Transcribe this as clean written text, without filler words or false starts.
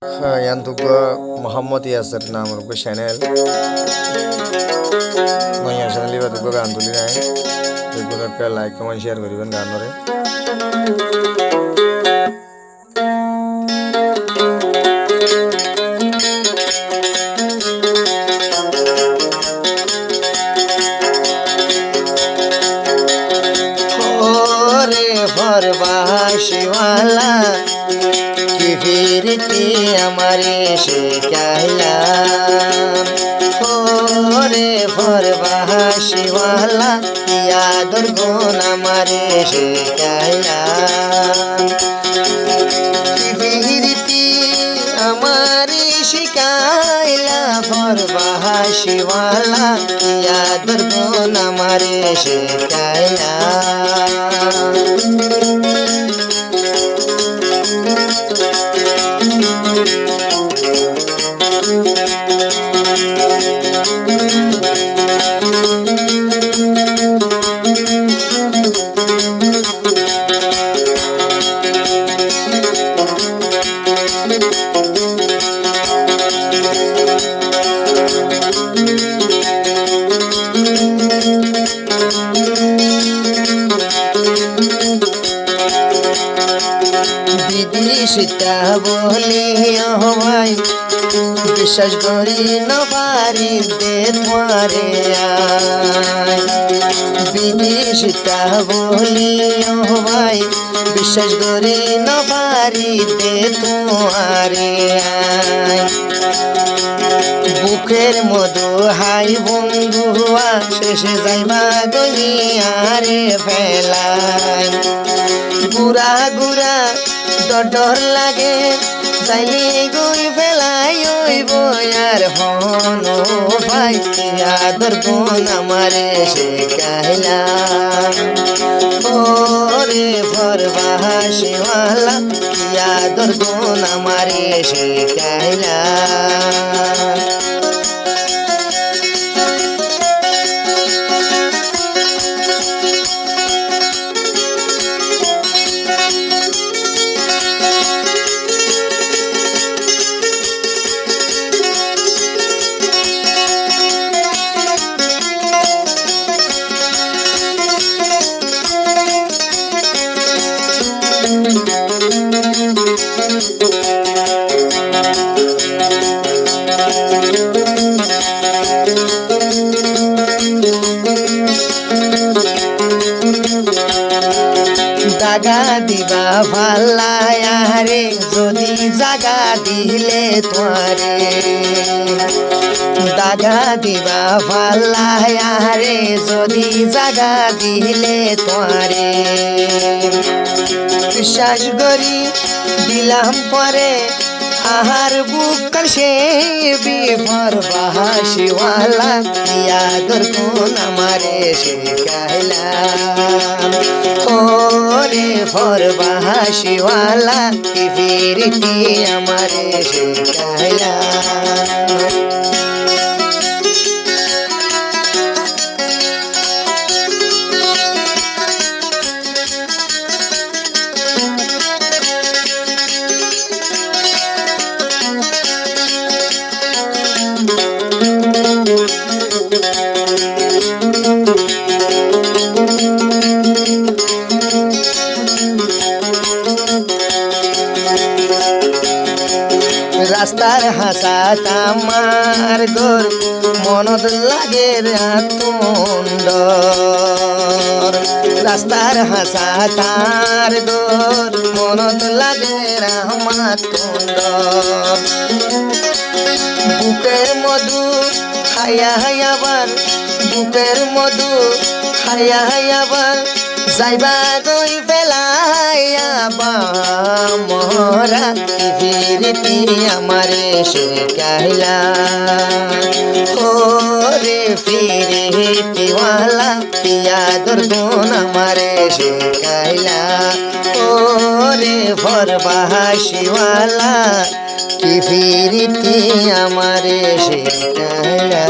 Yang Muhammad Yasir naam ruko channel. Yang channel liba tuko gan tuli nai. Tuko ka like comment share koriben gan nore. शिवाला की फिरती हमारे शिकायला हो रे फरवा शिवाला यादर गुण हमारे शिकायला की फिरती हमारे शिकायला फरवा शिवाला यादर गुण हमारे शिकायला বিদিশিতা বলি হওয়াই বিশ্বাস করি নবারি দে তোমারে বিদিশিতা বলি হওয়াই বিশ্বাস করি নবারি দে তোমারে বুকের মধু হাই বন্ধুয়া শেষে যাইবা দুনিয়ারে ফেলাই গুড়া গুড়া ডর লাগে যাইলে গই ফেলাই ওই বয়ার হন ভাই আদর কোন আমারে শেখাইলা ওরে ফরবা শিওয়ালা আদর কোন আমারে শেখাইলা জাগা দিবা ভাল্লায়া রে যদি জাগা দিলে তোরে দাগা দিবা ভাল্লায়া রে যদি জাগা দিলে তোরে বিশ্বাস করি দিলাম পরে আহার বুকর সে বিফর বাহাসিওয়ালা ইয়াদর কোন আমারে শিখাইলা ওরে ফর বাহাসিওয়ালা কি ফিরতি আমারে শিখাইলা রাস্তার হাসাত আমার গোর মনত লাগে রাতুন্ড রাস্তার হাসাত আর গোর মনত লাগে রামাতুন্ড বুকের মধু হায়া হায়াবার বুকের মধু হায়া হায়াবার যাইবা গই ফেলাইয়া মরা ফিরতি আমারে শিখাইলা ওরে ফিরতিওয়ালা ইয়াদর গুণ আমারে শিখাইলা ওরে ফরবাহাসিওয়ালা কি ফিরতি আমারে শিখাইলা